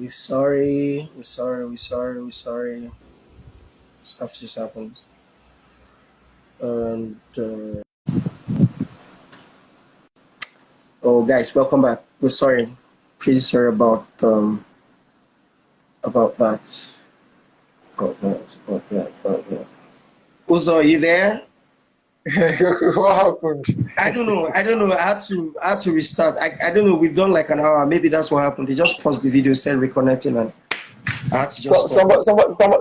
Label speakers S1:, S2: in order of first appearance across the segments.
S1: We're sorry. Stuff just happens. And oh, guys, welcome back. We're sorry, pretty sorry about that, about that. Uzo, are you there?
S2: What happened?
S1: I don't know. I had to restart. I don't know. We've done like an hour. Maybe that's what happened. They just paused the video, said reconnecting, and I had to just stop.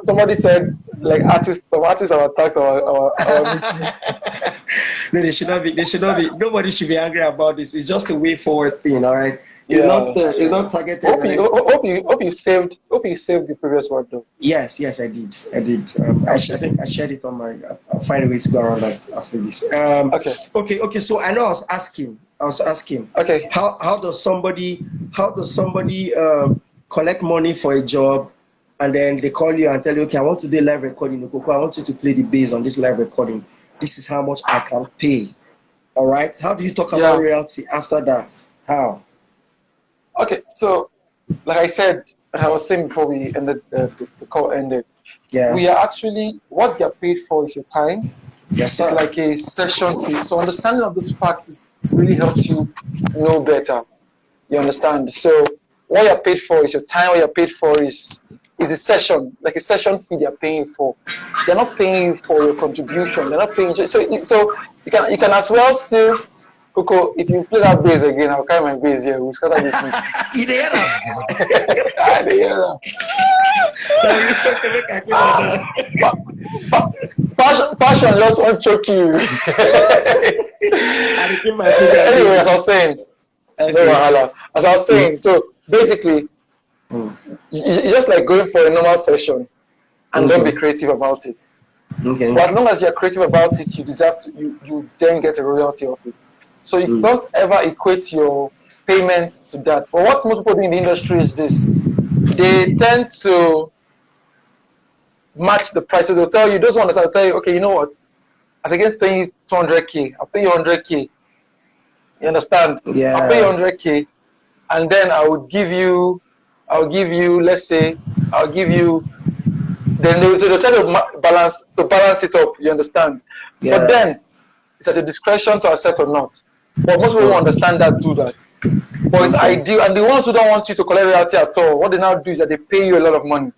S2: Somebody said like some artists have attacked our meeting.
S1: No, they should not be. They should not be. Nobody should be angry about this. It's just a way forward thing. All right. It's not targeted.
S2: Hope you saved the previous one though.
S1: Yes, I did. I think I shared it on my. I'll find a way to go around that after this. Okay. So I know I was asking.
S2: Okay.
S1: How does somebody collect money for a job, and then they call you and tell you, okay, I want to do live recording. Okoko, I want you to play the bass on this live recording. This is how much I can pay. All right. How do you talk about royalty after that? How?
S2: Okay. So, like I said, I was saying before we ended the call ended.
S1: Yeah.
S2: We are actually what you are paid for is your time.
S1: Yes, sir.
S2: It's like a session fee. So understanding of this practice really helps you know better. You understand? So what you're paid for is your time. What you're paid for is a session, like a session fee they're paying for. They're not paying for your contribution. They're not paying. So you can as well still. Coco, if you play that bass again, I'll carry my bass here. We'll scatter this week.
S1: You there?
S2: Passion just won't choke you. Anyway, as I was saying, as I was saying, so basically, it's just like going for a normal session and don't be creative about it.
S1: Okay.
S2: But as long as you're creative about it, you deserve to. You then get a royalty of it. So you don't ever equate your payment to that. But what most people do in the industry is this: they tend to match the price. So they'll tell you, those ones will tell you, okay, you know what? As against paying 200K, I'll pay you 100K. You understand?
S1: Yeah.
S2: I'll pay you 100K, and then I'll give you, let's say, then they'll try to balance it up. You understand?
S1: Yeah.
S2: But then it's at your discretion to accept or not. But most people who understand that do that. But it's ideal, and the ones who don't want you to collect royalty at all, what they now do is that they pay you a lot of money.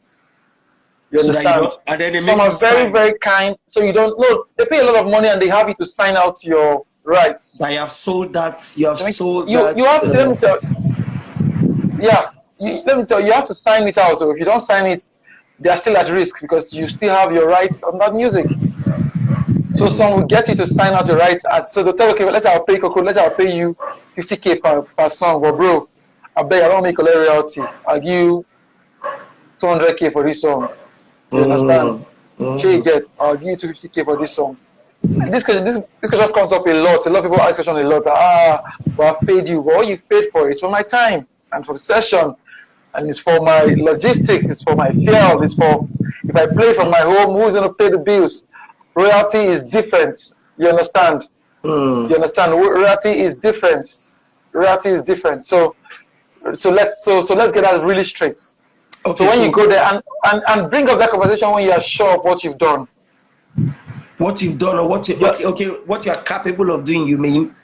S2: You understand?
S1: And then they
S2: Some are very, very kind, so you don't know. They pay a lot of money and they have you to sign out your rights.
S1: That you have sold that. You have sold
S2: you,
S1: that.
S2: You have to, let me tell. Yeah, let me tell you, you have to sign it out. So if you don't sign it, they are still at risk because you still have your rights on that music. So some will get you to sign out your rights. So they'll tell you, okay, well, let's say I'll pay Coco, let's say I'll pay you 50K per song. But bro, I beg, I don't make a royalty. I'll give you 200K for this song. You understand? Sure you get, I'll give you 250K for this song. This question comes up a lot. A lot of people ask question a lot. But I've paid you. But what you've paid for is for my time and for the session. And it's for my logistics, it's for my fuel, it's for, if I play from my home, who's going to pay the bills? Royalty is different. You understand? You understand? Royalty is different. So let's get that really straight. Okay, so when you go there and bring up that conversation when you are sure of what you've done.
S1: What you've done or what you are capable of doing, you mean?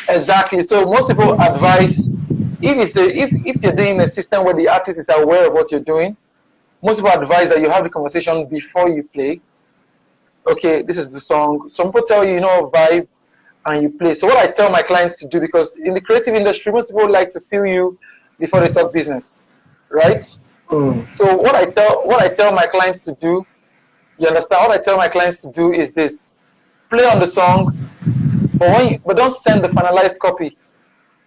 S2: Exactly. So most people advise, if you're doing a system where the artist is aware of what you're doing, most people advise that you have the conversation before you play. Okay, this is the song. Some people tell you, vibe, and you play. So what I tell my clients to do, because in the creative industry, most people like to feel you before they talk business, right? So what I tell my clients to do, you understand? What I tell my clients to do is this: play on the song, but don't send the finalized copy.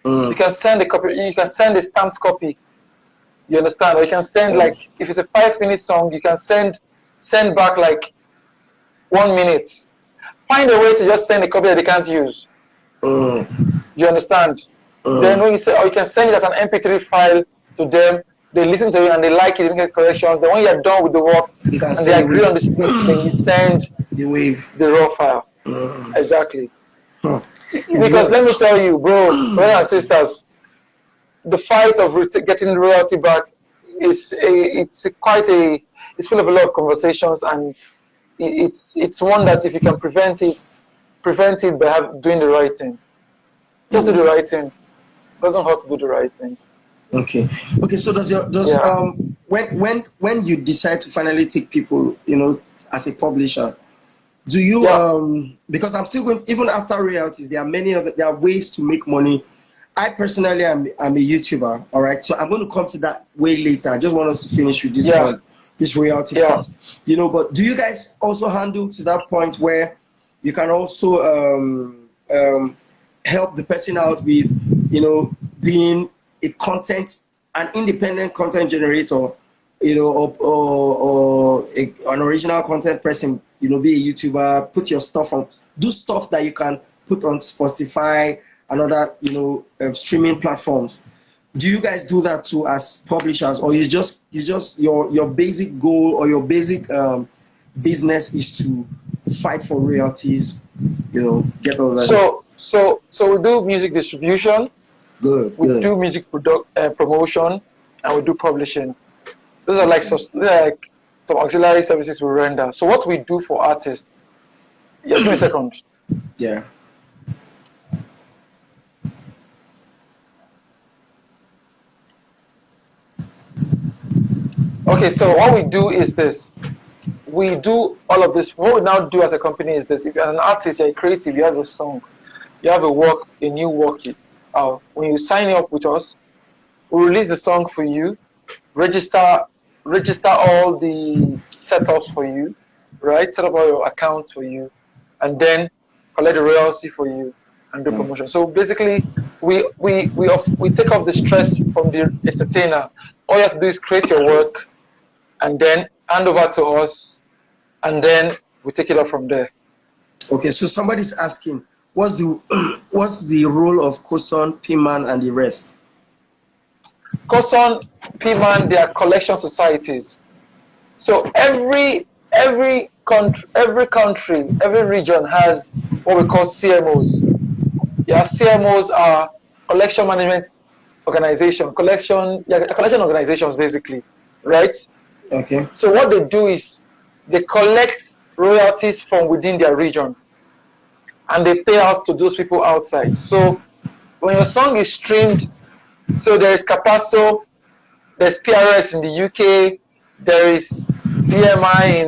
S2: You can send a copy. You can send a stamped copy. You understand? Or you can send like, if it's a 5-minute song, you can send back like 1 minute. Find a way to just send a copy that they can't use. You understand? Then when you say, or you can send it as an MP3 file to them. They listen to it and they like it, they make corrections. Then when you're done with the work and they agree on the script, then you send the raw file. Exactly. Because let me tell you, bro, brothers and sisters, the fight of getting royalty back it's full of a lot of conversations, and it's one that if you can prevent it by doing the right thing. Just do the right thing. Doesn't hurt to do the right thing.
S1: Okay. So when you decide to finally take people, as a publisher, do you because I'm still going, even after royalties, there are ways to make money. I personally am a YouTuber, all right. So I'm going to come to that way later. I just want us to finish with this this royalty part, But do you guys also handle to that point where you can also help the person out with, being an independent content generator, or an original content person, be a YouTuber, put your stuff on, do stuff that you can put on Spotify and other, streaming platforms. Do you guys do that too as publishers, or you just your basic goal or your basic business is to fight for royalties, get all that?
S2: So we do music distribution.
S1: Good.
S2: We do music promotion, and we do publishing. Those are like some auxiliary services we render. So what we do for artists? Give me a second.
S1: Yeah.
S2: Okay, so what we do is this. We do all of this. What we now do as a company is this. If you're an artist, you're creative, you have a song, you have a new work. When you sign up with us, we release the song for you, register all the setups for you, right? Set up all your accounts for you, and then collect the royalty for you and do promotion. So basically, we take off the stress from the entertainer. All you have to do is create your work, and then hand over to us, and then we take it up from there.
S1: Okay, so somebody's asking, what's the role of COSON, PMAN, and the rest?
S2: COSON, PMAN, they are collection societies. So every country, every region has what we call CMOs. Yeah, CMOs are collection management organization, collection organizations basically, right?
S1: Okay.
S2: So what they do is they collect royalties from within their region, and they pay out to those people outside. So when your song is streamed, so there is Capasso, there's PRS in the UK, there is BMI in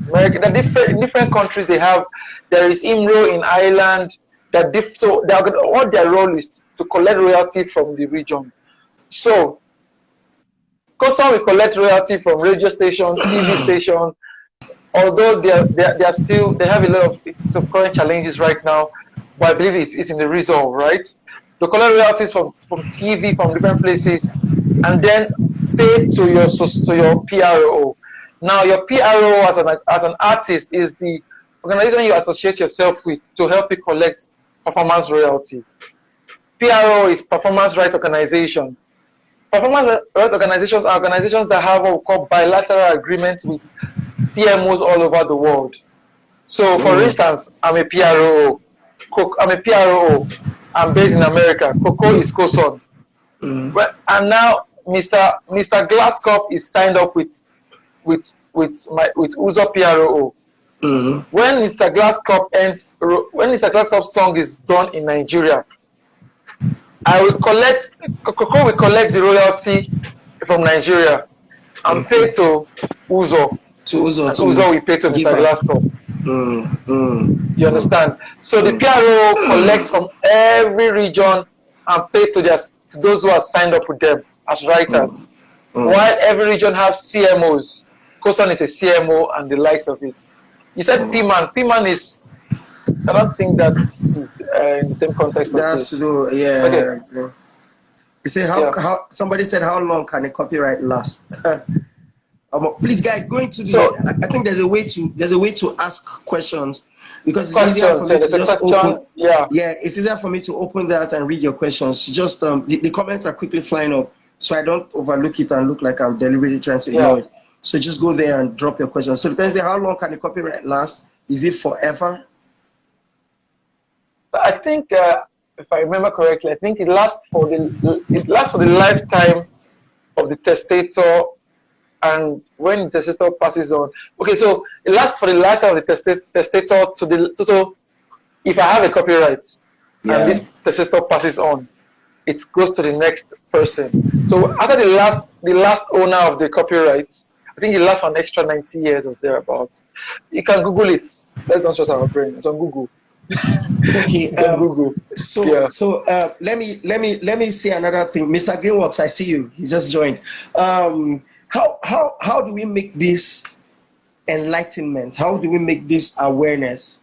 S2: America. In different countries they have. There is IMRO in Ireland. So what their role is to collect royalty from the region. So COSON will collect royalty from radio stations, TV stations. Although they have a lot of current challenges right now, but I believe it's in the resolve, right? They collect royalties from TV, from different places, and then pay to your PRO. Now your PRO as an artist is the organization you associate yourself with to help you collect performance royalty. PRO is Performance Rights Organization. Performance rights organizations are organizations that have what we call bilateral agreements with CMOs all over the world. So, for instance, I'm a PRO. I'm based in America. Coco is COSON. And now Mr. Glasscup is signed up with Uzo PRO. When Mr. Glasscup's song is done in Nigeria, Coco will collect the royalty from Nigeria and pay to Uzo. Uzo will pay to Mr. Glasscup. You understand? So the PRO collects from every region and pay to those who are signed up with them as writers. While every region has CMOs. COSON is a CMO and the likes of it. You said PMAN. PMAN is, I don't think that's in the same context.
S1: That's true, yeah. Okay. You say how somebody said how long can a copyright last? Please, guys, go into I think there's a way to ask questions, because it's easier for me to just open. Yeah, it's easier for me to open that and read your questions. Just the comments are quickly flying up, so I don't overlook it and look like I'm deliberately trying to ignore it. So just go there and drop your questions. So it depends on how long can the copyright last. Is it forever?
S2: I think, if I remember correctly, I think it lasts for the lifetime of the testator, and when the testator passes on. Okay, so it lasts for the lifetime of the testator so if I have a copyright and this testator passes on, it goes to the next person. So after the last owner of the copyright, I think it lasts for an extra 90 years or thereabouts. You can Google it. Let's not trust our brain. It's on Google.
S1: Okay.
S2: It's on Google.
S1: So let me say another thing. Mr. Greenworks, I see you. He's just joined. How do we make this enlightenment? How do we make this awareness?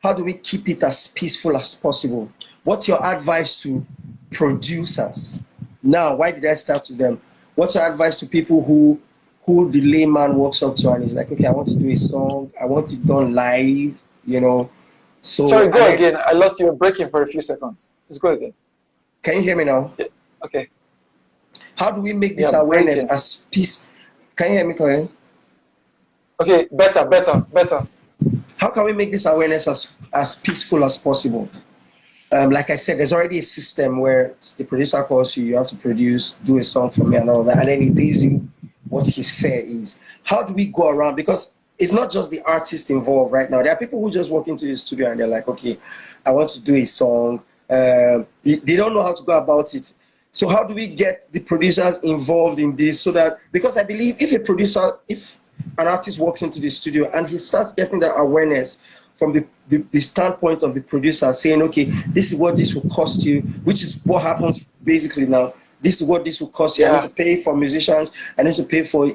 S1: How do we keep it as peaceful as possible? What's your advice to producers? Now, why did I start with them? What's your advice to people who the layman walks up to and is like, okay, I want to do a song, I want it done live, you know? So
S2: sorry, go again. I lost you. Breaking for a few seconds. Let's go again.
S1: Can you hear me now?
S2: Yeah. Okay.
S1: How do we make this awareness as peace? Can you hear me, Colin?
S2: Okay, better.
S1: How can we make this awareness as peaceful as possible? Like I said, there's already a system where the producer calls you, you have to produce, do a song for me and all that, and then he pays you what his fare is. How do we go around? Because it's not just the artist involved right now. There are people who just walk into the studio and they're like, okay, I want to do a song. They don't know how to go about it. So how do we get the producers involved in this so that, because I believe if an artist walks into the studio and he starts getting that awareness from the standpoint of the producer saying, okay, this is what this will cost you, which is what happens basically now. This is what this will cost you. I need to pay for musicians. You need to pay for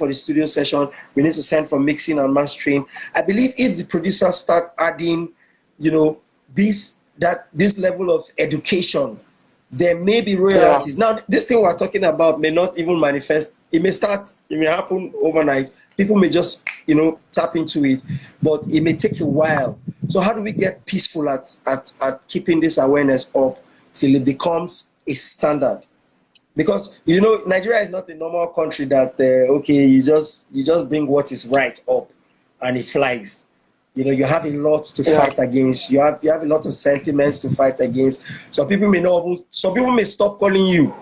S1: the studio session. We need to send for mixing and mastering. I believe if the producers start adding, this level of education, there may be royalties. Now, this thing we're talking about may not even manifest. It may happen overnight. People may just, tap into it, but it may take a while. So how do we get peaceful at keeping this awareness up till it becomes a standard? Because, Nigeria is not a normal country that, you just bring what is right up and it flies. You have a lot to fight against. You have a lot of sentiments to fight against. Some people may stop calling you,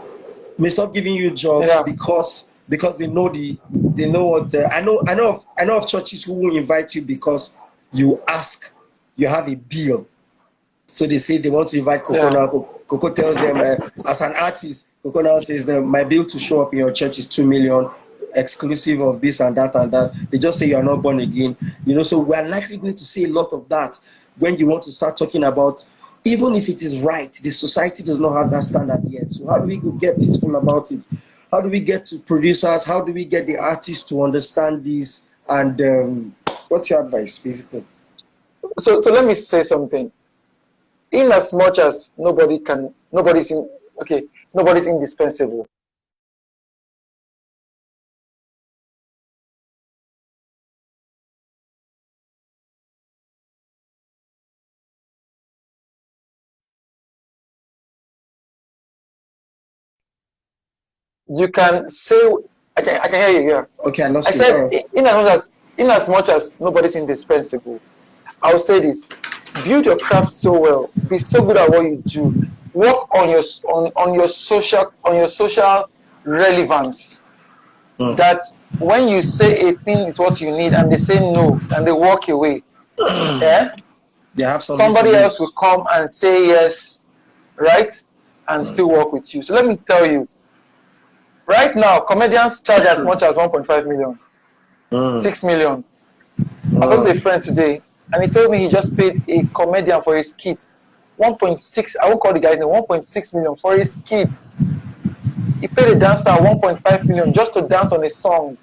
S1: may stop giving you a job because they know what. I know of churches who will invite you because you ask, you have a bill. So they say they want to invite Coco now. Coco tells them, as an artist, Coco now says that my bill to show up in your church is 2 million. Exclusive of this and that and that. They just say you are not born again. So we are likely going to see a lot of that when you want to start talking about, even if it is right, the society does not have that standard yet. So how do we get peaceful about it? How do we get to producers? How do we get the artists to understand this? And what's your advice, basically?
S2: So let me say something. In as much as nobody's indispensable. You can say, I can hear you, yeah.
S1: Okay, I lost you.
S2: Said, in as much as nobody's indispensable, I'll say this: build your craft so well, be so good at what you do, work on your social relevance. That when you say a thing is what you need, and they say no, and they walk away, somebody else will come and say yes, right, and still work with you. So let me tell you. Right now, comedians charge as much as 1.5 million, 6 million. I talked to a friend today, and he told me he just paid a comedian for his skit 1.6. I won't call the guy's name. 1.6 million for his skit. He paid a dancer 1.5 million just to dance on a song.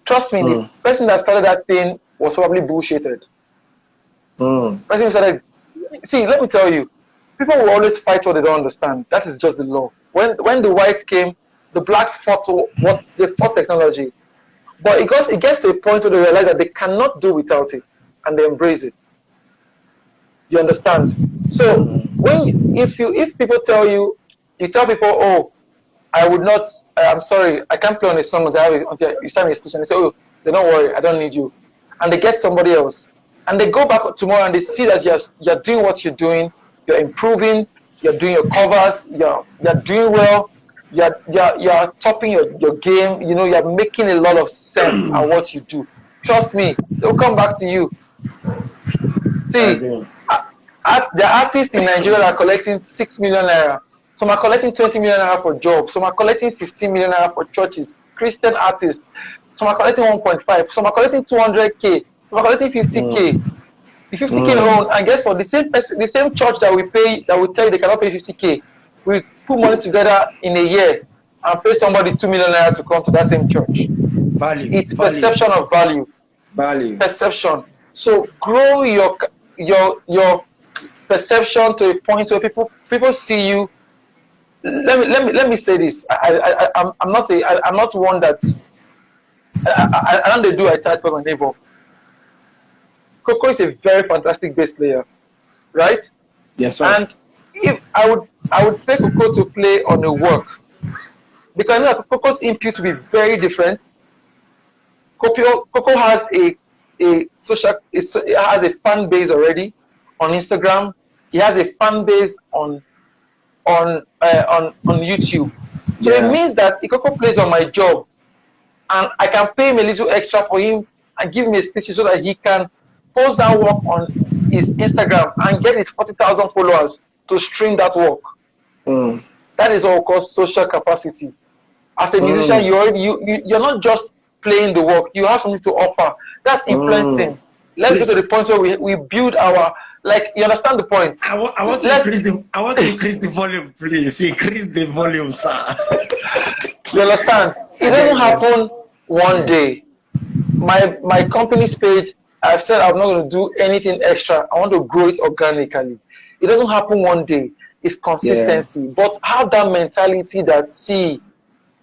S2: Trust me, the person that started that thing was probably bullshitted. Person who started. See, let me tell you, people will always fight what they don't understand. That is just the law. When the whites came, the blacks fought technology, but it gets to a point where they realize that they cannot do without it, and they embrace it. You understand? So if people tell you tell people, oh, I would not, I'm sorry, I can't play on a song until you sign a exclusion. They say, oh, they don't worry, I don't need you, and they get somebody else, and they go back tomorrow and they see that you're doing what you're doing, you're improving, you're doing your covers, you're doing well. you're topping your game. You know, you're making a lot of sense at what you do. Trust me, they'll come back to you. See, the artists in Nigeria are collecting 6 million naira. Some are collecting 20 million naira for jobs. Some are collecting 15 million naira for churches. Christian artists. Some are collecting 1.5. Some are collecting 200K. Some are collecting 50K. The 50K loan, and guess what? The same church that we pay, that we tell you they cannot pay 50K, we put money together in a year and pay somebody 2 million naira to come to that same church.
S1: Value.
S2: It's perception of value. Perception. So grow your perception to a point where people see you. Let me say this. I'm not one that I don't do I chat for my neighbor. Coco is a very fantastic bass player, right?
S1: Yes, sir. And
S2: if I would pay Coco to play on a work, because I know that Coco's input to be very different. Coco has a fan base already on Instagram. He has a fan base on YouTube. So it means that if Coco plays on my job, and I can pay him a little extra for him and give him a stitch so that he can post that work on his Instagram and get his 40,000 followers to stream that work. That is what we call social capacity. As a musician, you're not just playing the work, you have something to offer. That's influencing. Let's go to the point where we build our, like, you understand the point?
S1: I want to increase the volume, please. Increase the volume, sir.
S2: You understand? It doesn't happen one day. My company's page, I've said I'm not going to do anything extra. I want to grow it organically. It doesn't happen one day. It's consistency. But have that mentality that, see,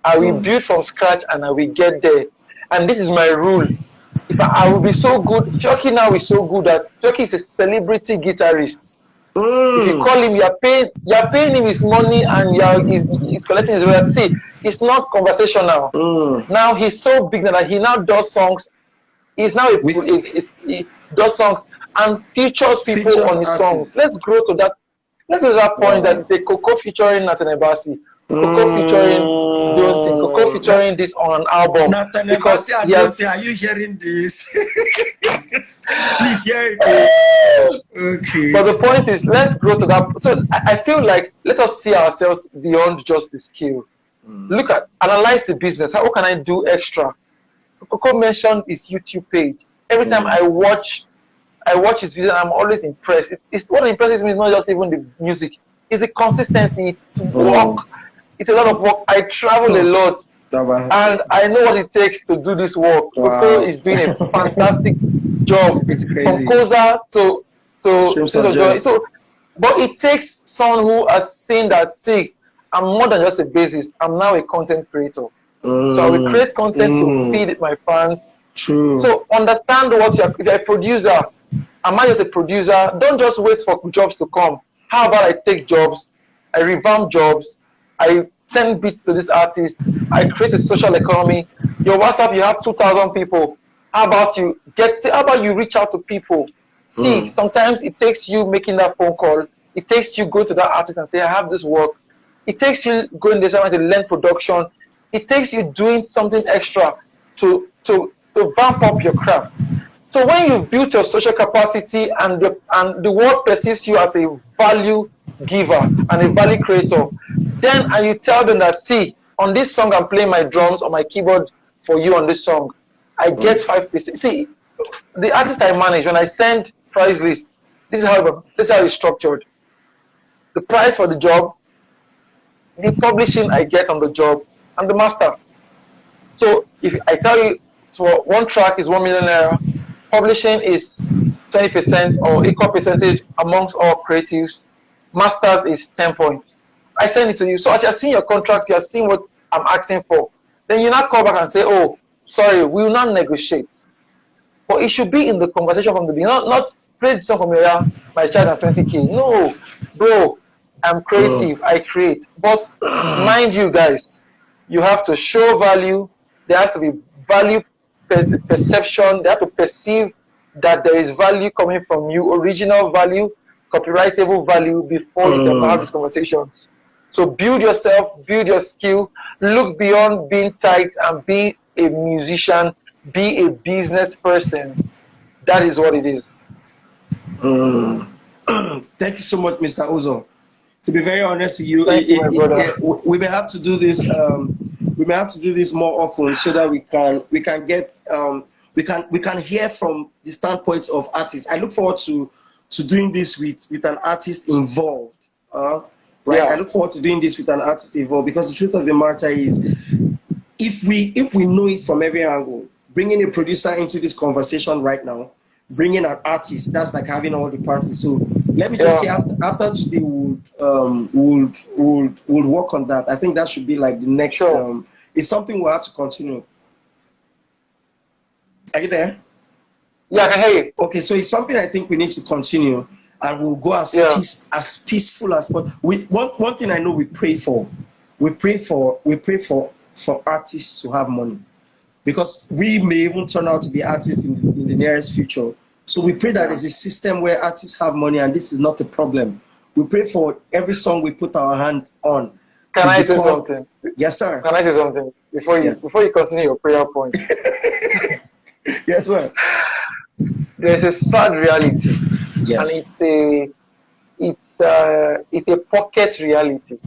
S2: I will build from scratch and I will get there. And this is my rule. If I will be so good, Fioki now is so good that Fioki is a celebrity guitarist. If you call him, you're paying him his money and he's collecting his royalties. See, it's not conversational. Now he's so big that he now does songs. He's now he does songs and features people on his songs. Let's grow to that. Let's go to that point that it's a Coco featuring Nathan Ebasi, Coco featuring Johnson, Coco featuring this on an album.
S1: Nathan Ebasi and Johnson, are you hearing this? Please hear it. Okay.
S2: But the point is, let's grow to that. So I feel like let us see ourselves beyond just the skill. Analyze the business. How can I do extra? Coco mentioned his YouTube page. Every time I watch his video, I'm always impressed. It's what impresses me is not just even the music. It's the consistency. It's work. It's a lot of work. I travel a lot. And I know what it takes to do this work. Coco is doing a fantastic job.
S1: It's crazy.
S2: From Koza to so, but it takes someone who has seen that, see, I'm more than just a bassist. I'm now a content creator. So I will create content to feed my fans.
S1: True.
S2: So understand what you're a producer. Am I just a producer? Don't just wait for jobs to come. How about I take jobs, I revamp jobs, I send beats to this artist, I create a social economy. Your WhatsApp, you have 2,000 people. How about you reach out to people? See, sometimes it takes you making that phone call. It takes you go to that artist and say, I have this work. It takes you going there to learn production. It takes you doing something extra to vamp up your craft. So when you've built your social capacity and the world perceives you as a value giver and a value creator, then and you tell them that, see, on this song I'm playing my drums or my keyboard for you on this song, I get 5%. See, the artist I manage, when I send price lists, this is how it's structured. The price for the job, the publishing I get on the job, and the master. So if I tell you, so one track is 1 million naira, publishing is 20% or equal percentage amongst all creatives, masters is 10 points. I send it to you. So as you're seeing your contract, you're seeing what I'm asking for. Then you now call back and say, oh, sorry, we will not negotiate. But it should be in the conversation from the beginning, not play the song from your my child and 20K. No, bro, I'm creative, I create. But mind you guys, you have to show value. There has to be value perception. They have to perceive that there is value coming from you, original value, copyrightable value before you can have these conversations. So build yourself, build your skill, look beyond being tight and be a musician, be a business person. That is what it is.
S1: Thank you so much, Mr. Ozo. To be very honest with you,
S2: Thank you, my brother.
S1: we may have to do this. We may have to do this more often so that we can get we can hear from the standpoint of artists. I look forward to doing this with an artist involved. Right.
S2: Yeah.
S1: I look forward to doing this with an artist involved, because the truth of the matter is, if we know it from every angle, bringing a producer into this conversation right now, bringing an artist, that's like having all the parties. So let me just say, after today, we'll work on that. I think that should be like the next.
S2: Sure.
S1: It's something we'll have to continue. Are you there?
S2: Yeah, I can hear you.
S1: Okay, so it's something I think we need to continue, and we'll go as peaceful as possible. One thing I know, we pray for artists to have money, because we may even turn out to be artists in the nearest future. So we pray that there's a system where artists have money, and this is not a problem. We pray for every song we put our hand on.
S2: Can I say something?
S1: Yes, sir.
S2: Can I say something before you continue your prayer point?
S1: Yes, sir.
S2: There's a sad reality,
S1: yes,
S2: and it's a pocket reality.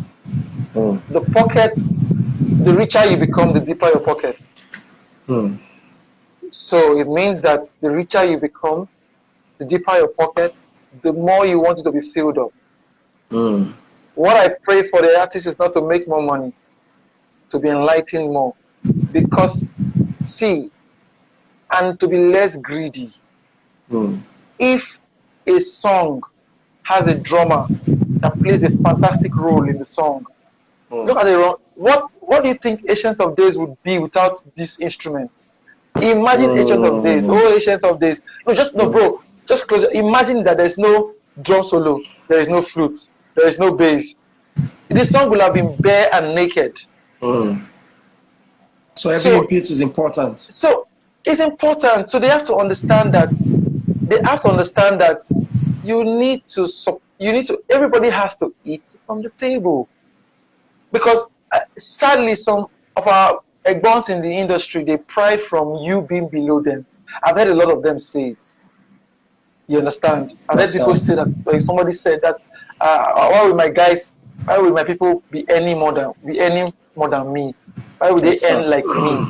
S2: The pocket, the richer you become, the deeper your pocket. So it means that the richer you become, the deeper your pocket, the more you want it to be filled up. What I pray for the artist is not to make more money, to be enlightened more. Because, see, and to be less greedy. If a song has a drummer that plays a fantastic role in the song, look at it. What do you think Ancient of Days would be without these instruments? Imagine Ancient of Days. Oh, Ancient of Days. No, bro. Just close. Imagine that there's no drum solo, there is no flute, there is no bass. This song will have been bare and naked.
S1: So every input is important.
S2: So it's important. So they have to understand that. You need to. Everybody has to eat from the table. Because sadly, some of our egbons in the industry, they pride from you being below them. I've heard a lot of them say it. You understand? I've heard people say that. So if somebody said that, why will my people be earning more than me? Why would they earn like me?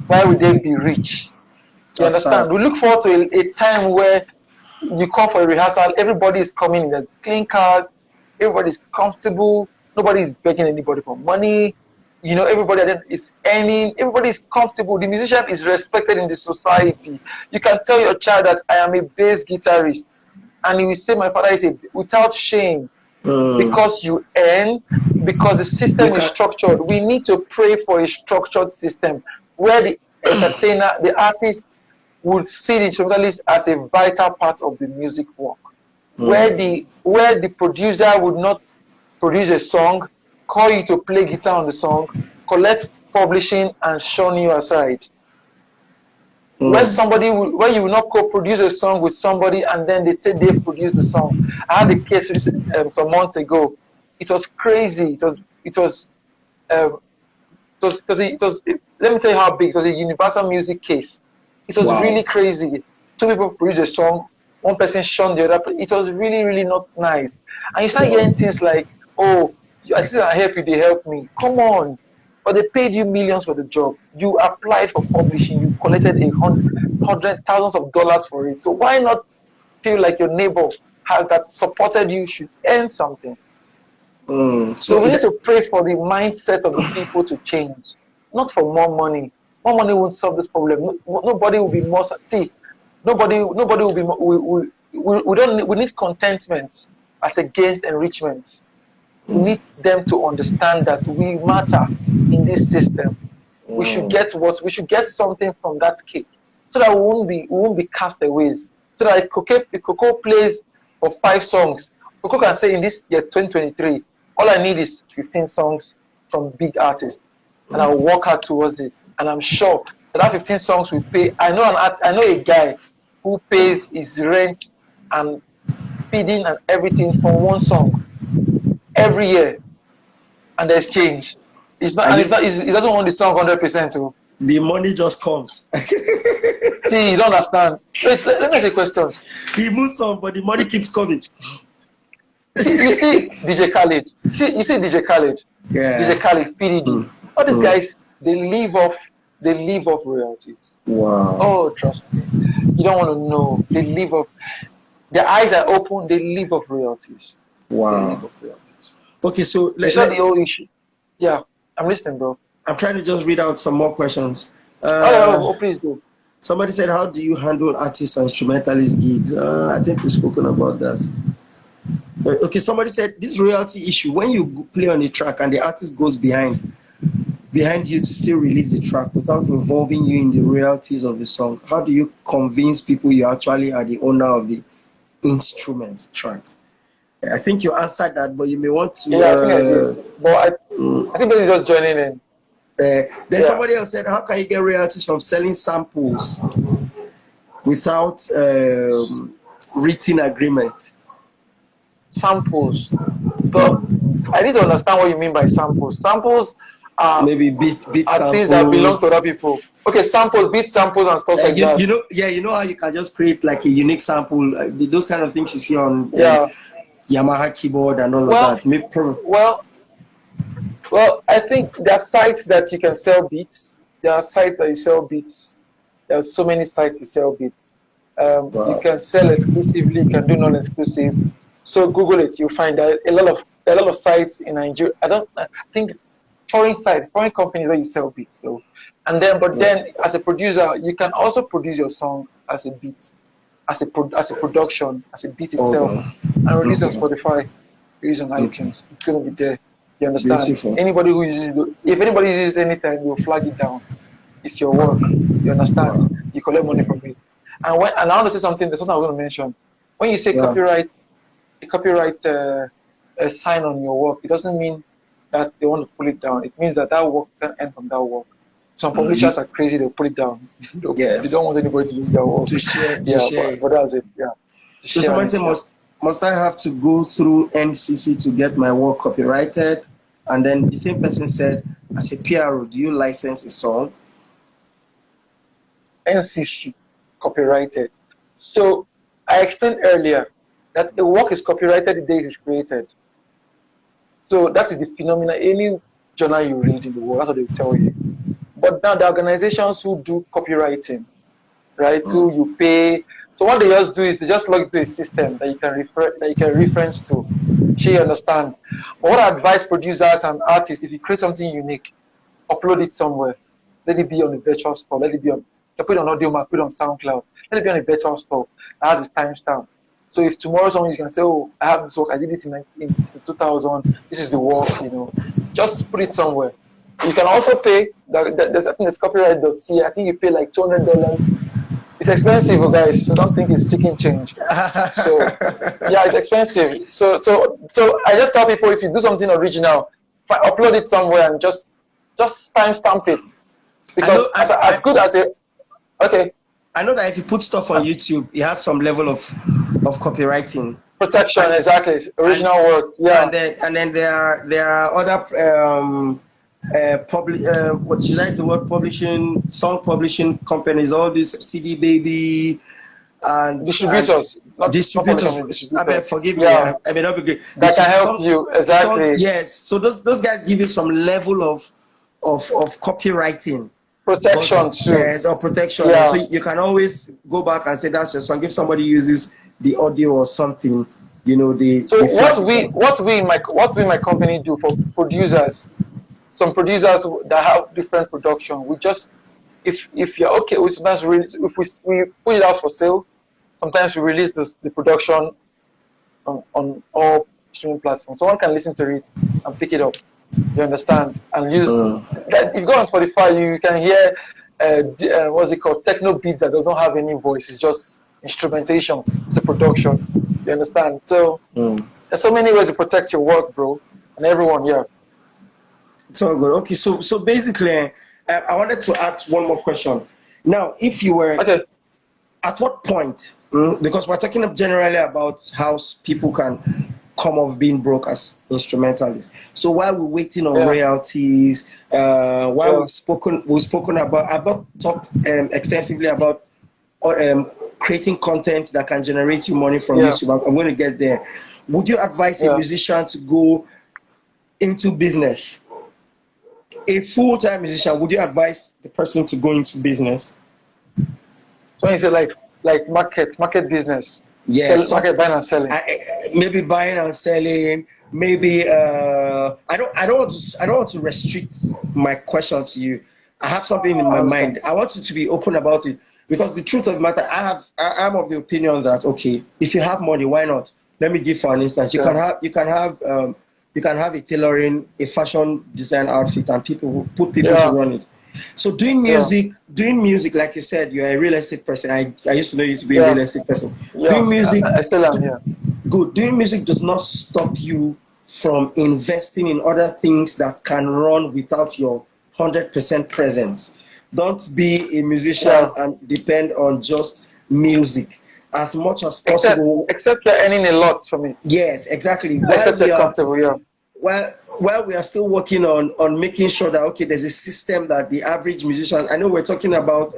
S2: Why would they be rich? You understand? We look forward to a time where you come for a rehearsal, everybody is coming in their clean cars, everybody's comfortable, nobody is begging anybody for money. You know, everybody is earning, everybody is comfortable. The musician is respected in the society. You can tell your child that I am a bass guitarist, and he will say, my father is without shame, because you earn, because the system is structured. We need to pray for a structured system where the entertainer, the artist, would see the instrumentalist as a vital part of the music work, where the producer would not produce a song, call you to play guitar on the song, collect publishing, and shun you aside. Where you will not co-produce a song with somebody and then they say they produced the song. I had a case some months ago. It was crazy. Let me tell you how big. It was a Universal Music case. It was really crazy. Two people produced a song, one person shunned the other. It was really, really not nice. And you start hearing things like, oh, I said I help you, they help me. Come on. But they paid you millions for the job. You applied for publishing, you collected thousands of dollars for it. So why not feel like your neighbor that supported you should earn something? So we need to pray for the mindset of the people to change, not for more money. More money won't solve this problem. Nobody will be more. See, nobody will be more. We need contentment as against enrichment. We need them to understand that we matter in this system. We should get something from that cake, so that we won't be castaways. So that if Coco plays for 5 songs, Coco can say in this year 2023, all I need is 15 songs from big artists, and I will work hard towards it. And I'm sure that 15 songs will pay. I know a guy who pays his rent and feeding and everything from one song every year. and there's change. It's not,
S1: And
S2: and it's not. It doesn't want the song 100%.
S1: the money just comes.
S2: See, you don't understand. Wait, let me ask you a question.
S1: He moves on, but the money keeps coming.
S2: You see DJ Khaled. You see DJ Khaled.
S1: Yeah.
S2: DJ Khaled, PDD. All these guys, they live off royalties.
S1: Wow.
S2: Oh, trust me. You don't want to know. They live off. Their eyes are open. They live off royalties.
S1: Wow.
S2: They live off royalties.
S1: Okay, so
S2: It's not the whole issue. Yeah, I'm listening, bro.
S1: I'm trying to just read out some more questions.
S2: Please do.
S1: Somebody said, how do you handle artists and instrumentalist gigs? I think we've spoken about that. Okay, somebody said, this royalty issue, when you play on a track and the artist goes behind you to still release the track without involving you in the royalties of the song, how do you convince people you actually are the owner of the instruments track? I think you answered that, but you may want to...
S2: Yeah, I think I did. But I think this is just joining in.
S1: Then somebody else said, how can you get royalties from selling samples without written agreement?
S2: Samples. But I need to understand what you mean by samples. Samples are
S1: maybe beat samples.
S2: Things that belong to other people. Okay, samples, beat samples and stuff like that.
S1: You know how you can just create like a unique sample, those kind of things you see on Yamaha keyboard and all of that.
S2: Well, I think there are sites that you can sell beats. There are sites that you sell beats. There are so many sites you sell beats. You can sell exclusively. You can do non-exclusive. So Google it. You'll find that a lot of sites in Nigeria. I think foreign companies where you sell beats though. And then, as a producer, you can also produce your song as a beat, as a production, as a beat itself, and release on Spotify, release on iTunes. It's going to be there. You understand?
S1: Beautiful.
S2: Anybody who uses it, if anybody uses it anytime, you'll flag it down. It's your work. You understand? You collect money from it. And I want to say something. There's something I was going to mention. When you say copyright sign on your work, it doesn't mean that they want to pull it down. It means that work can end from that work. Some publishers are crazy; they'll pull it down. They don't want anybody to use their work
S1: to share.
S2: But that's it. Yeah.
S1: So somebody said, must I have to go through NCC to get my work copyrighted? And then the same person said, as a PRO, do you license a song?
S2: NCC copyrighted. So I explained earlier that a work is copyrighted the day it is created. So that is the phenomenon. Any journal you read in the world, that's what they will tell you. But now the organizations who do copywriting, right, who you pay. So what they just do is they just log into a system that you can reference to. Sure, you understand. But what I advise producers and artists, if you create something unique, upload it somewhere. Let it be on a virtual store. Let it be on. Put it on AudioMac, put it on SoundCloud. Let it be on a virtual store that has its timestamp. So if tomorrow someone you can say, oh, I have this work, I did it in 2000. This is the work, Just put it somewhere. You can also pay. I think it's copyright.ca. I think you pay like $200. It's expensive, guys. So don't think it's chicken change. So yeah, it's expensive. So I just tell people, if you do something original, upload it somewhere and just timestamp it, because as good as it. Okay.
S1: I know that if you put stuff on YouTube, it has some level of copywriting
S2: protection. Exactly, original work. Yeah.
S1: And then there are other what should I say? What publishing, song publishing companies, all these CD Baby and
S2: distributors.
S1: Distributors. I mean, forgive me. I may not be great.
S2: That can help you exactly.
S1: Yes. So those guys give you some level of copywriting.
S2: Protection too.
S1: Yes, or protection.
S2: Yeah.
S1: So you can always go back and say that's your song. If somebody uses the audio or something,
S2: what we in my company do for producers. Some producers that have different production, we just, if you're okay, we sometimes release, if we put it out for sale, sometimes we release the production on all streaming platforms. Someone can listen to it and pick it up. You understand? And use that. If you go on Spotify, you can hear what's it called, techno beats that doesn't have any voice. It's just instrumentation. It's a production. You understand? So there's so many ways to protect your work, bro, and everyone. Yeah.
S1: It's all good. Okay, so basically, I wanted to ask one more question. Now, if you were at what point? Because we're talking generally about how people can come off being broke as instrumentalists. So while we're waiting on royalties, while we've spoken about, I've not talked extensively about creating content that can generate you money from YouTube. I'm going to get there. Would you advise a musician to go into business? A full-time musician, would you advise the person to go into business?
S2: So you say like market business.
S1: Yes.
S2: Market buying and selling.
S1: Maybe buying and selling. Maybe I don't want to restrict my question to you. I have something in my mind. I want you to be open about it, because the truth of the matter, I'm of the opinion that, okay, if you have money, why not? Let me give for an instance. You can have a tailoring, a fashion design outfit, and people to run it. So doing music, like you said, you're a real estate person. I used to know you to be a real estate person. Doing music,
S2: I still am.
S1: Good. Doing music does not stop you from investing in other things that can run without your 100% presence. Don't be a musician and depend on just music as much as possible.
S2: Except you're earning a lot from it.
S1: Yes, exactly.
S2: Except you're comfortable,
S1: While we are still working on making sure that, okay, there's a system that the average musician, I know we're talking about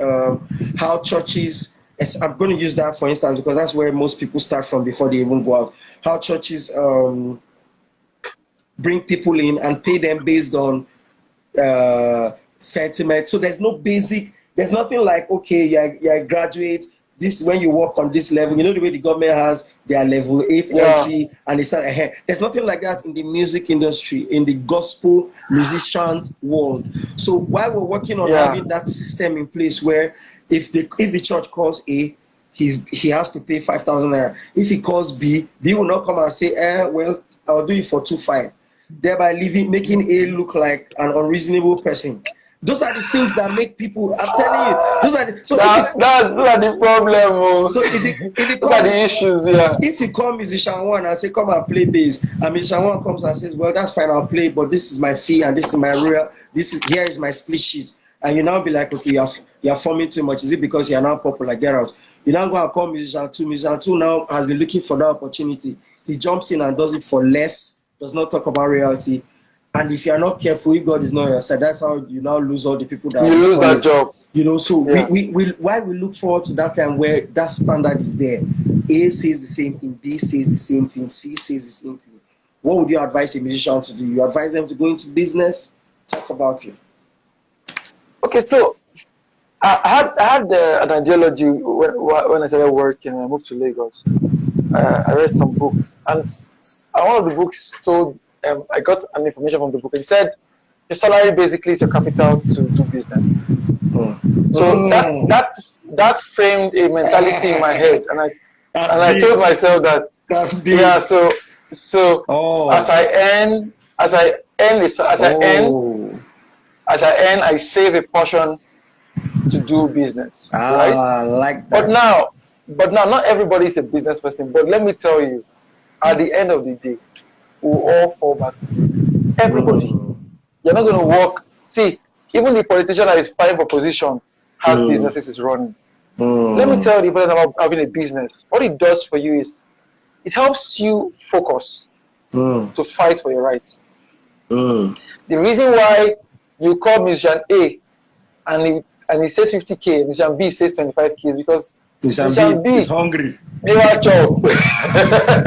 S1: how churches, I'm going to use that for instance, because that's where most people start from before they even go out. How churches bring people in and pay them based on sentiment. So there's nothing like, okay, you're a graduate, this, when you work on this level, you know the way the government has their level 8 entry and they start ahead. There's nothing like that in the music industry, in the gospel musicians world. So while we're working on having that system in place where if the church calls A, he has to pay 5,000 naira. If he calls B, B will not come and say, well, I'll do it for 2,500, thereby making A look like an unreasonable person. Those are the things that make people, I'm telling you, those are the
S2: problem.
S1: So those
S2: are the issues,
S1: If you call musician one and say, come and play bass, and musician one comes and says, well, that's fine, I'll play, but this is my fee and this is my real, here is my split sheet. And you now be like, okay, you're forming too much. Is it because you're now popular? Get out. You now go and call musician two. Musician two now has been looking for that opportunity. He jumps in and does it for less, does not talk about reality. And if you're not careful, if God is not your side, that's how you now lose all the people that
S2: you lose that job.
S1: You know, so we why we look forward to that time where that standard is there. A says the same thing, B says the same thing, C says the same thing. What would you advise a musician to do? You advise them to go into business? Talk about it.
S2: Okay, so I had an ideology when I started working and I moved to Lagos. I read some books, and one of the books told, I got an information from the book. It said your salary basically is your capital to do business. So that framed a mentality in my head, and I told myself that
S1: that's big.
S2: Yeah. So as I earn, I save a portion to do business. Right?
S1: I like that.
S2: But now, not everybody is a business person. But let me tell you, at the end of the day, we'll all fall back to business. Everybody. You're not going to work. See, even the politician that is fighting for position has businesses is running. Let me tell you about having a business. What it does for you is it helps you focus to fight for your rights. The reason why you call musician A and he says 50K, musician B says 25K is because musician B
S1: is hungry.
S2: They watch out.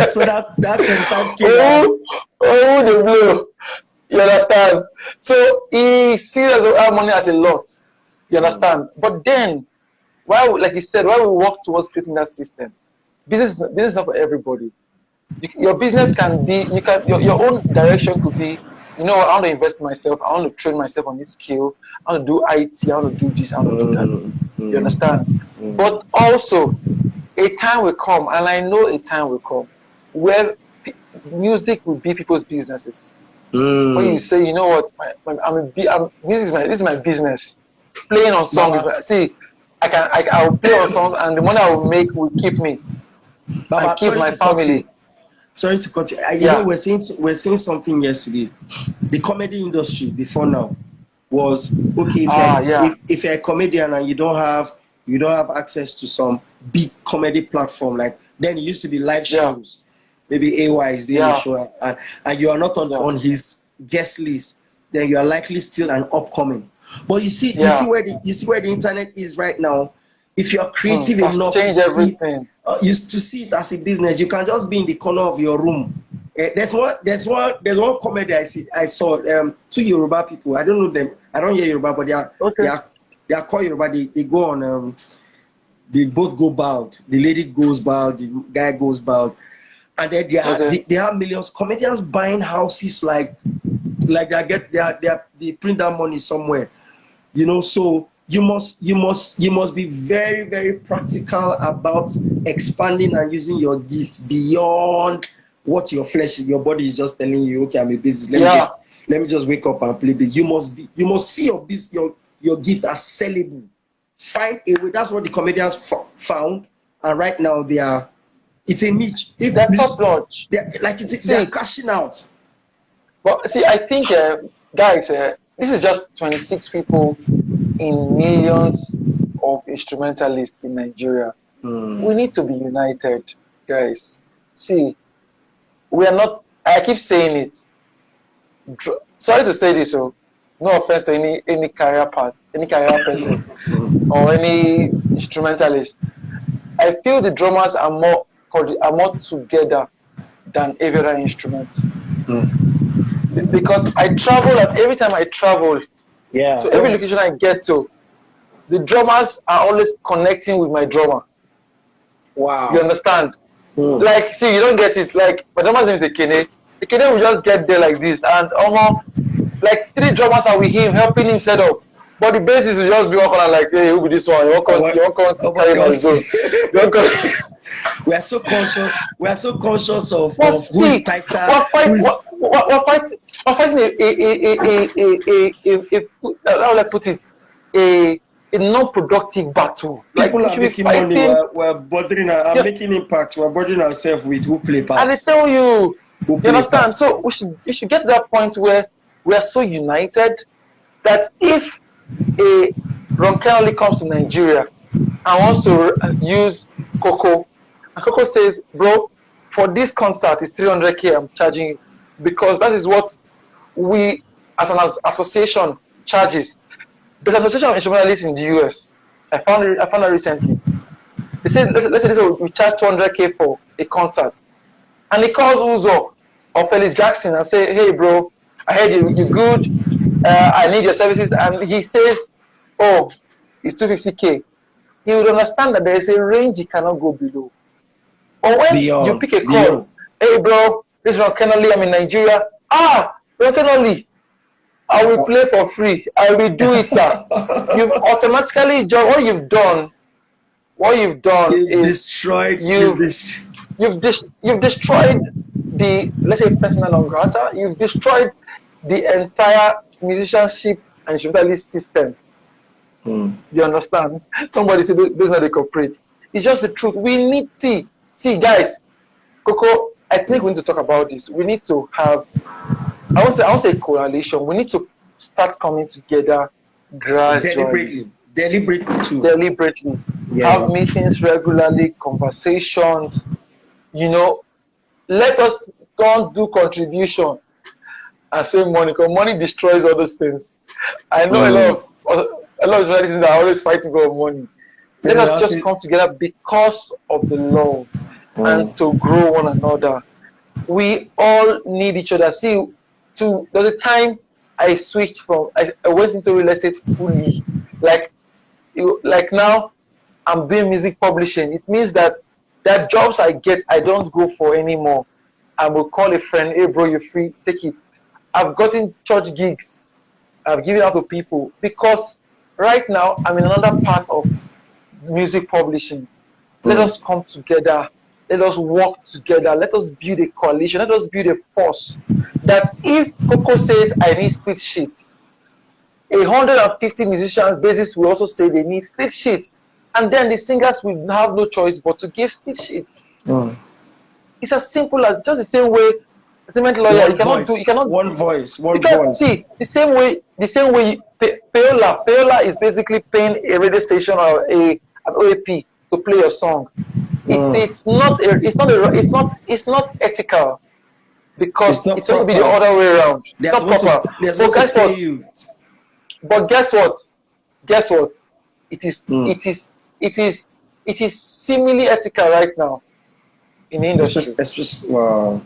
S1: So that 25K.
S2: Oh, the blow. You understand? So he sees our money as a lot. You understand? But then, like you said, while we work towards creating that system, business is not for everybody. Your business can be, your own direction could be, you know, I want to invest in myself, I want to train myself on this skill, I want to do IT, I want to do this, I want to do that. You understand? But also, a time will come, and I know a time will come, where music will be people's businesses. When you say, you know what, this is my business. Playing on songs. See, I'll play on songs, and the money I will make will keep me and keep my family.
S1: Sorry to cut you. You know, we're seeing something yesterday. The comedy industry before now was okay. If you're a comedian and you don't have access to some big comedy platform, like then it used to be live shows. maybe AY is doing a show, and you are not on his guest list, then you are likely still an upcoming. But you see where the internet is right now. If you are creative enough to see it as a business, you can just be in the corner of your room. There's one comedy I saw. Two Yoruba people. I don't know them. I don't hear Yoruba, but they are called Yoruba. They go on. They both go bald. The lady goes bald. The guy goes bald, and then they have millions. Comedians buying houses like they print that money somewhere. You know, so you must be very, very practical about expanding and using your gifts beyond what your your body is just telling you. Okay, I'm a business. Let me just wake up and play big. You must see your gift as sellable. Find a way. That's what the comedians found, and right now it's a niche.
S2: They're top notch.
S1: They're cashing out.
S2: But see, I think, guys, this is just 26 people in millions of instrumentalists in Nigeria. We need to be united, guys. See, we are not. I keep saying it. Sorry to say this, so no offense to any career path, any career person, or any instrumentalist. I feel the drummers are more together than every other instrument. Because I travel, and every time I travel to every location I get to, the drummers are always connecting with my drummer.
S1: Wow.
S2: You understand? Like, see, you don't get it. Like, my drummer's name is Ekene. Ekene will just get there like this, and almost like 3 drummers are with him, helping him set up. But the bassist will just be walking on like, hey, who be this one? You won't come carry my zone.
S1: We are so conscious. We are so conscious of who is tighter.
S2: We're fighting how will I put it? A non-productive battle.
S1: People are making money. We're bothering. I'm making impact. We're bothering ourselves with who play pass.
S2: And they tell you, you understand? Pass. So we should get to that point where we are so united that if a Ron Kennedy comes to Nigeria and wants to use Coco, and Coco says, bro, for this concert is 300K I'm charging you, because that is what we as an association charges. There's an association of instrumentalists in the US. I found it recently. They said, let's say we charge 200K for a concert, and he calls Uzo or Felix Jackson and say, hey bro, I heard you're good. I need your services, and he says, oh, it's 250K. He would understand that there is a range he cannot go below. Or when you pick a call, hey bro, this is Ron Kennedy, I'm in Nigeria. Ron Kennedy, I will play for free. I will do it, sir. You've automatically what you've done is
S1: destroyed. You've
S2: destroyed the, let's say, personal non grata. You've destroyed the entire musicianship and instrumentalist system. You understand? Somebody said those are the corporate. It's just the truth. We need see guys. Coco, I think we need to talk about this. We need to have, I won't say coalition. We need to start coming together gradually. Deliberately. Yeah. Have meetings regularly, conversations. You know, let us don't do contribution and save money, because money destroys all those things. I know a lot of citizens are always fighting for money. Let us just come together because of the love and to grow one another. We all need each other. See, there was a time I switched from, I went into real estate fully. Like now, I'm doing music publishing. It means that jobs I get, I don't go for anymore. I will call a friend, hey bro, you're free, take it. I've gotten church gigs. I've given out to people because right now I'm in another part of music publishing. Let us come together. Let us work together. Let us build a coalition. Let us build a force. That if Coco says I need split sheets, 150 musicians basis will also say they need split sheets, and then the singers will have no choice but to give split sheets. It's as simple as just the same way. Lawyer, you cannot
S1: one voice.
S2: See, the same way Payola is basically paying a radio station or an OAP to play your song. It's not ethical, because
S1: It's not
S2: it's supposed to be the
S1: proper.
S2: other way around. It's
S1: They're
S2: not
S1: supposed to
S2: proper.
S1: they're
S2: But
S1: supposed to
S2: guess
S1: pay
S2: what?
S1: you.
S2: But guess what? Guess what? It is
S1: Mm.
S2: it is it is it is seemingly ethical right now in the industry.
S1: It's just wow.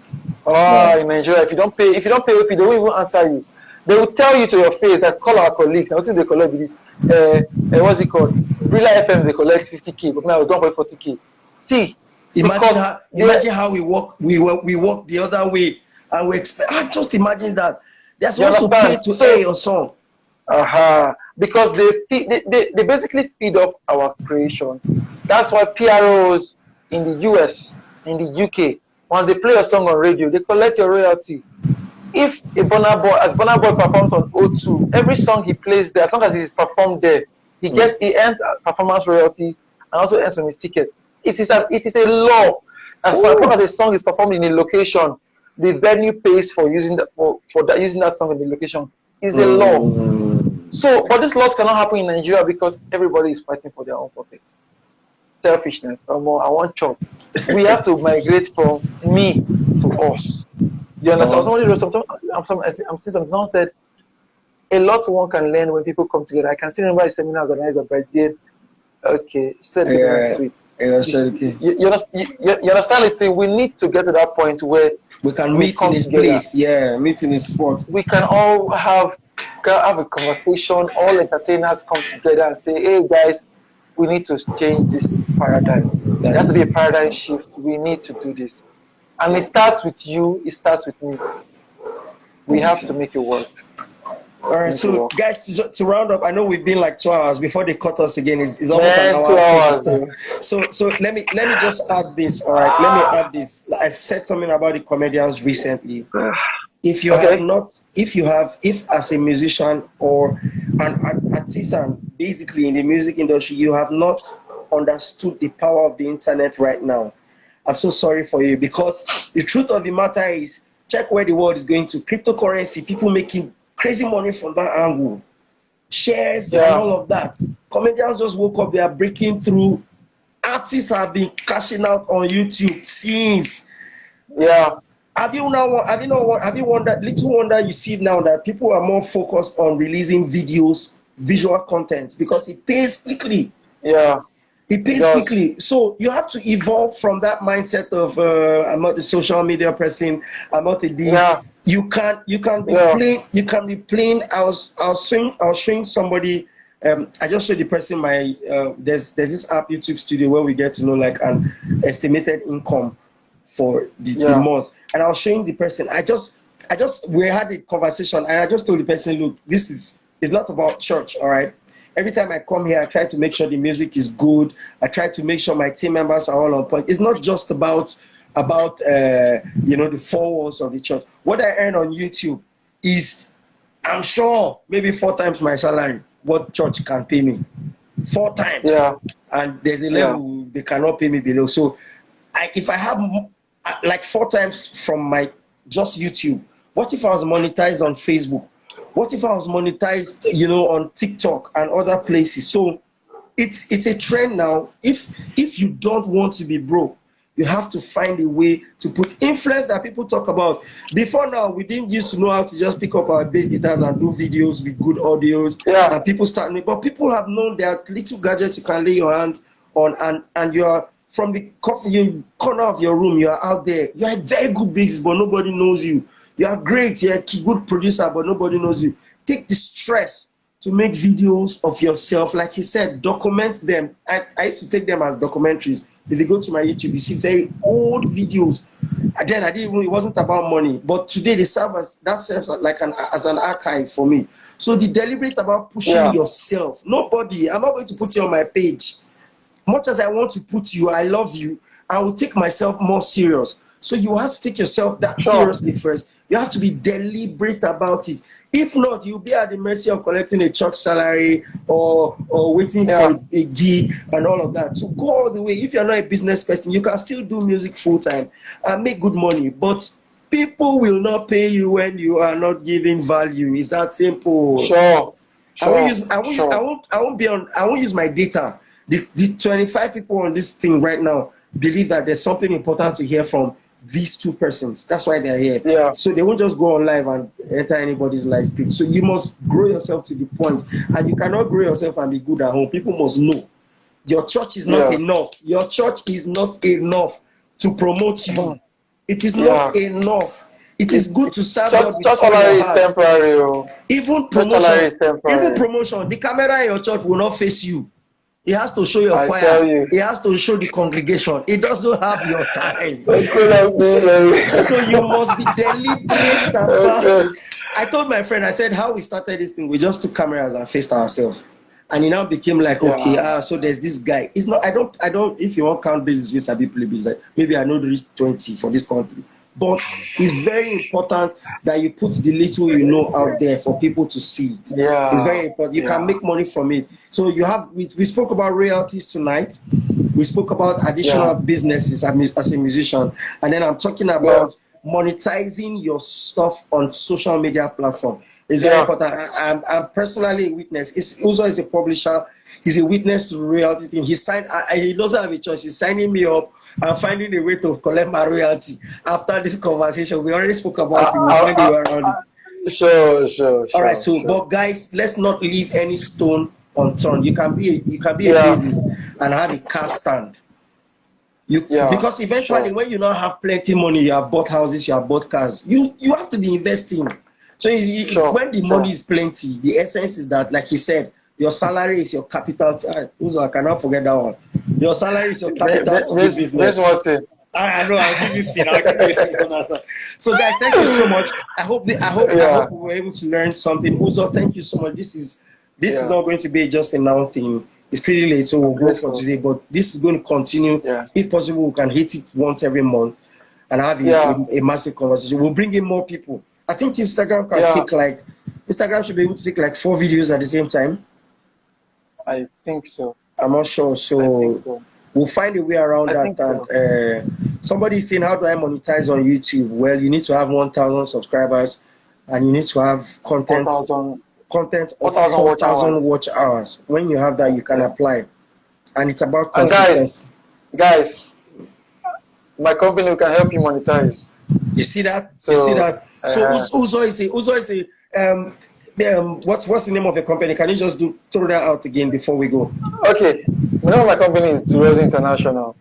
S2: Ah,
S1: Wow.
S2: in Nigeria, if you don't pay, they won't even answer you. They will tell you to your face that call our colleagues. I think they collect this. What's it called? Brilla FM, they collect 50K, but now we don't pay 40K. See, because
S1: Imagine how we work the other way, and we expect. Just imagine that they're
S2: you
S1: supposed to pay
S2: understand.
S1: to air
S2: So,
S1: your song.
S2: because they basically feed off our creation. That's why PROs in the US, in the UK, once they play a song on radio, they collect your royalty. If a Burna Boy performs on O2, every song he plays there, as long as it is performed there, he earns performance royalty and also earns on his tickets. It is a law. As long as a song is performed in a location, the venue pays for using using that song in the location. It's a law. So, but these laws cannot happen in Nigeria because everybody is fighting for their own pocket. Selfishness, or more, I want chop. We have to migrate from me to us. You understand? Somebody wrote something. I'm seeing something. Someone said, a lot one can learn when people come together. I can still remember a seminar organized by Jade. Okay, said
S1: Yeah,
S2: sweet.
S1: okay.
S2: You understand the thing? We need to get to that point where
S1: We can
S2: we
S1: meet
S2: come
S1: in a
S2: together.
S1: place. Yeah, meet in a spot.
S2: We can all have a conversation. All entertainers come together and say, "Hey guys, we need to change this paradigm. There has to be a paradigm shift. We need to do this." And it starts with you, it starts with me. We have to make it work.
S1: All right, so guys, to round up, I know we've been like 2 hours before they cut us again. It's almost an hour
S2: 2 hours.
S1: So let me just add this. All right, let me add this. I said something about the comedians recently. If as a musician or an artisan, basically in the music industry, you have not understood the power of the internet right now, I'm so sorry for you, because the truth of the matter is, check where the world is going to. Cryptocurrency, people making crazy money from that angle. Shares and all of that. Comedians just woke up, they are breaking through. Artists have been cashing out on YouTube since.
S2: Yeah.
S1: Have you wondered, little wonder you see now that people are more focused on releasing videos, visual content, because it pays quickly.
S2: Yeah.
S1: It pays quickly. So you have to evolve from that mindset of I'm not the social media person, I'm not a this.
S2: Yeah.
S1: You can be playing. I was showing somebody. I just showed the person my there's this app, YouTube Studio, where we get to know like an estimated income for the month. And I was showing the person. We had a conversation, and I just told the person, look, it's not about church, all right? Every time I come here, I try to make sure the music is good. I try to make sure my team members are all on point. It's not just about the 4 walls of the church. What I earn on YouTube is, I'm sure, maybe 4 times my salary, what church can pay me. 4 times.
S2: Yeah.
S1: And there's a level they cannot pay me below. So if I have like 4 times from my just YouTube, what if I was monetized on Facebook? What if I was monetized, on TikTok and other places? So it's a trend now. If you don't want to be broke, you have to find a way to put influence that people talk about. Before now, we didn't used to know how to just pick up our bass guitars and do videos with good audios.
S2: Yeah.
S1: And people but people have known there are little gadgets you can lay your hands on, and you are from the corner of your room, you are out there. You are a very good bassist, but nobody knows you. You are great, you're a good producer, but nobody knows you. Take the stress to make videos of yourself. Like he said, document them. I used to take them as documentaries. If you go to my YouTube, you see very old videos. Then it wasn't about money, but today they serves like as an archive for me. So the deliberate about pushing yourself. I'm not going to put you on my page. Much as I want to put you, I love you, I will take myself more serious. So you have to take yourself that seriously first. You have to be deliberate about it. If not, you'll be at the mercy of collecting a church salary or waiting for a gig and all of that. So go all the way. If you're not a business person, you can still do music full time and make good money. But people will not pay you when you are not giving value. It's that simple. I won't use my data. The 25 people on this thing right now, believe that there's something important to hear from these two persons. That's why they're here.
S2: Yeah.
S1: So they won't just go on live and enter anybody's life page. So you must grow yourself to the point, and you cannot grow yourself and be good at home. People must know your church is not enough. Your church is not enough to promote you. It is not enough. It is good to serve God with all your heart.
S2: Temporary.
S1: Even promotion, the camera in your church will not face you. It has to show your choir. It has to show the congregation. It doesn't have your time. So you must be deliberate about. I told my friend, I said, how we started this thing, we just took cameras and faced ourselves. And it now became like, okay, so there's this guy. It's not, I don't, if you want count basis with Sabi Plebis, maybe I know there is 20 for this country. But it's very important that you put the little you know out there for people to see it. It's very important. You can make money from it. So you have, we spoke about royalties tonight. We spoke about additional businesses as a musician. And then I'm talking about monetizing your stuff on social media platform. It's very important. I'm personally a witness. Uzo is a publisher. He's a witness to the royalty thing. He signed. He doesn't have a choice. He's signing me up. I'm finding a way to collect my royalty. After this conversation, we already spoke about it. We'll find a way around it.
S2: Sure.
S1: All right. So, but guys, let's not leave any stone unturned. You can be a basis and have a car stand. Because eventually, when you now have plenty money, you have bought houses, you have bought cars. You have to be investing. So when the money is plenty, the essence is that, like he said, your salary is your capital. I cannot forget that one. Your salary is your capital to do business. I know. I'll give you sin. So guys, thank you so much. I hope we were able to learn something. Uzo, thank you so much. This is not going to be just a now thing. It's pretty late, so we'll go for today. But this is going to continue. If possible, we can hit it once every month and have a massive conversation. We'll bring in more people. I think Instagram can take Instagram should be able to take like 4 videos at the same time.
S2: I think so.
S1: I'm not sure. So we'll find a way around that. Somebody's saying, how do I monetize on YouTube? Well, you need to have 1,000 subscribers and you need to have content of 4,000 watch hours. When you have that, you can apply. And it's about consistency.
S2: Guys, my company can help you monetize.
S1: You see that? So Uzo is what's the name of the company? Can you just throw that out again before we go?
S2: Okay. The name of my company is Duros International.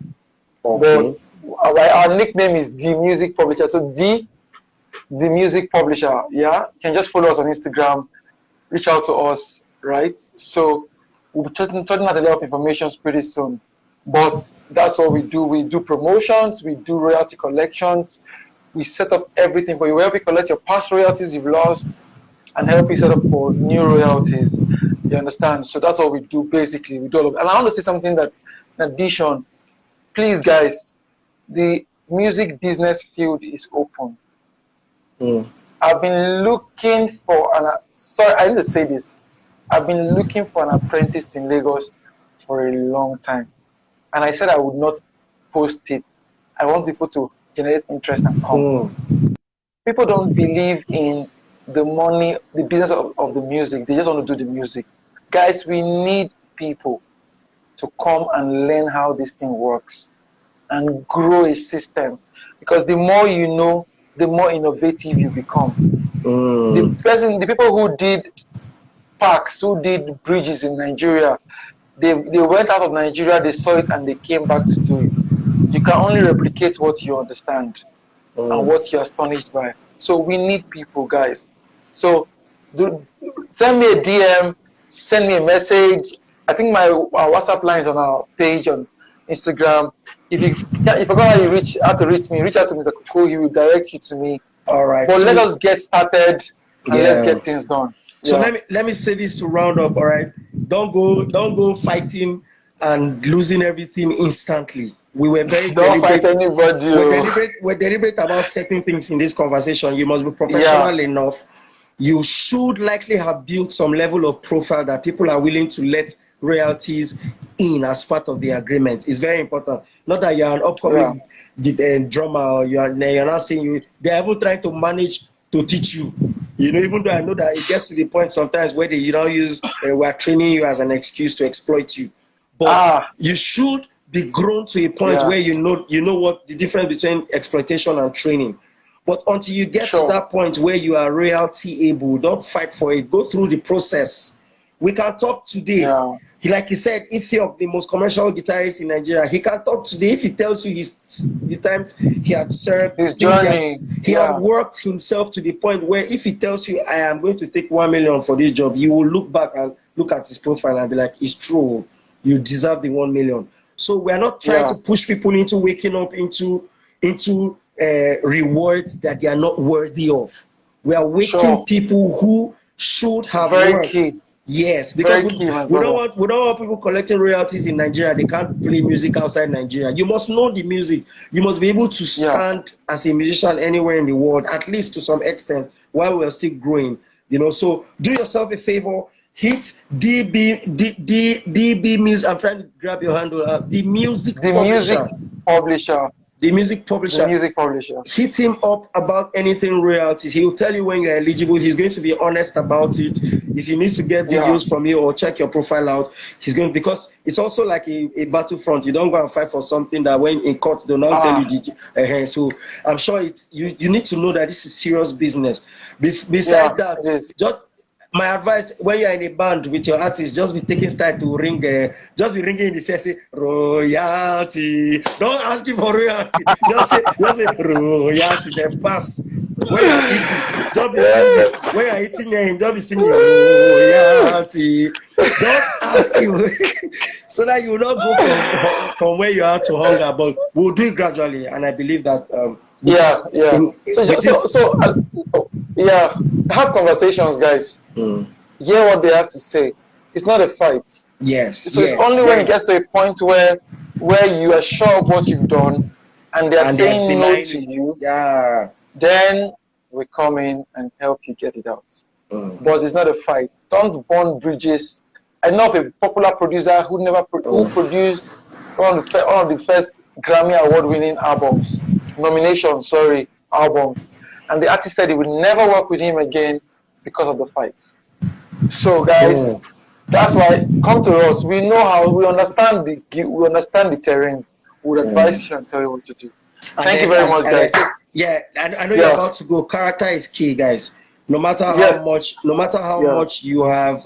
S2: Okay. But our nickname is The Music Publisher. So The Music Publisher. Yeah. You can just follow us on Instagram, reach out to us, right? So we'll be talking about a lot of information pretty soon. But that's what we do. We do promotions, we do royalty collections. We set up everything for you. We help you collect your past royalties you've lost and help you set up for new royalties. You understand? So that's what we do basically. We do all of it. And I want to say something that, in addition, please guys, the music business field is open. I've been looking for I need to say this. I've been looking for an apprentice in Lagos for a long time. And I said I would not post it. I want people to generate interest and come. People don't believe in the money, the business of the music. They just want to do the music. Guys, we need people to come and learn how this thing works and grow a system. Because the more you know, the more innovative you become. The people who did parks, who did bridges in Nigeria, they went out of Nigeria, they saw it, and they came back to do it. You can only replicate what you understand and what you're astonished by. So we need people, guys. So send me a DM, send me a message. I think our WhatsApp line is on our page on Instagram. If you forgot how to reach me, reach out to Mr. Kuku. He will direct you to me.
S1: All right.
S2: But let us get started and let's get things done.
S1: So let me say this to round up. All right. Don't go fighting and losing everything instantly. We were very
S2: deliberate. Fight anybody.
S1: We're deliberate about certain things in this conversation. You must be professional enough. You should likely have built some level of profile that people are willing to let royalties in as part of the agreement. It's very important. Not that you're an upcoming drummer or you're not saying they're even trying to manage to teach you. Even though I know that it gets to the point sometimes where they use we're training you as an excuse to exploit you. But you should be grown to a point
S2: Yeah.
S1: where you know what the difference between exploitation and training. But until you get to that point where you are royalty able, don't fight for it. Go through the process. We can talk today.
S2: Yeah.
S1: Like he said, Ethiop, the most commercial guitarist in Nigeria, he can talk today if he tells you the times he had served,
S2: His journey.
S1: He had worked himself to the point where if he tells you, I am going to take 1 million for this job, you will look back and look at his profile and be like, it's true, you deserve the 1 million. So we are not trying to push people into waking up into rewards that they are not worthy of. We are waking people who should have worked.
S2: Key.
S1: Yes, because we don't want people collecting royalties in Nigeria. They can't play music outside Nigeria. You must know the music. You must be able to stand as a musician anywhere in the world, at least to some extent, while we're still growing. You know, so do yourself a favor. Hit DB Music. I'm trying to grab your handle. The music publisher. The music publisher. Hit him up about anything royalties. He will tell you when you're eligible. He's going to be honest about it. If he needs to get videos from you or check your profile out, he's going, because it's also like a battlefront. You don't go and fight for something that when in court they'll not tell you. So I'm sure it's you need to know that this is serious business. Besides that, just my advice, when you're in a band with your artist, just be taking style to ring, just be ringing in the say royalty. Don't ask him for royalty. Just say royalty, then pass. When you're eating, just be singing. When you're eating, just be singing royalty. Don't ask him so that you will not go from where you are to hunger. But we'll do it gradually, and I believe that.
S2: Have conversations, guys. Hear what they have to say. It's not a fight.
S1: Yes.
S2: So it's only when it gets to a point where you are sure of what you've done and they are saying no to you, then we come in and help you get it out. But it's not a fight. Don't burn bridges. I know of a popular producer who produced one of the first Grammy Award-winning albums. Albums. And the artist said he would never work with him again because of the fights. So guys, that's why come to us. We know how, we understand the terrains. We would advise you and tell you what to do. Thank you very much, guys.
S1: I know you're about to go. Character is key, guys. No matter how much you have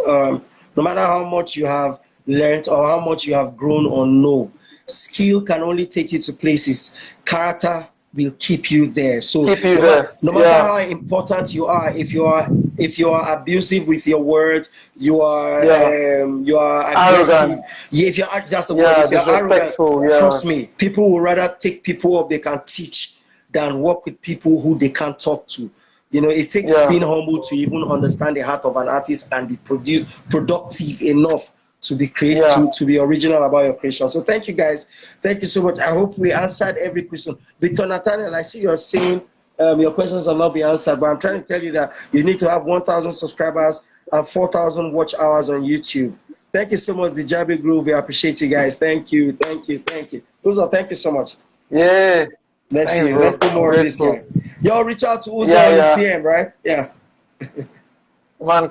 S1: learned or how much you have grown or know, skill can only take you to places. Character will keep you there. So no matter how important you are, if you are abusive with your words, you are aggressive. If you're that's the word. If you're arrogant, trust me, people will rather take people up they can teach than work with people who they can't talk to. You know, it takes being humble to even understand the heart of an artist and be productive enough to be creative, to be original about your creation. So thank you, guys. Thank you so much. I hope we answered every question. Victor Nathaniel, I see you're saying your questions will not be answered, but I'm trying to tell you that you need to have 1,000 subscribers and 4,000 watch hours on YouTube. Thank you so much, the Jabi Groove. We appreciate you guys. Thank you. Uzo, thank you so much. Let's do more of this. Y'all reach out to Uzo on his DM, right? Man,